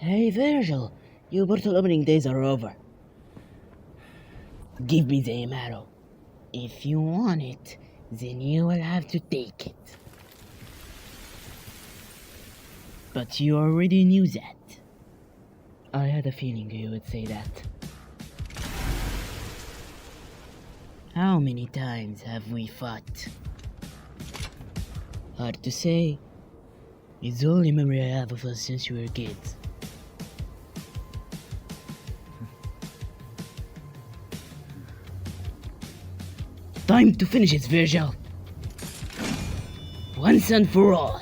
Hey Virgil, your bottle opening days are over. Give me the email. If you want it, then you will have to take it. But you already knew that. I had a feeling you would say that. How many times have we fought? Hard to say. It's the only memory I have of us since we were kids. Time to finish it, Vergil. Once and for all.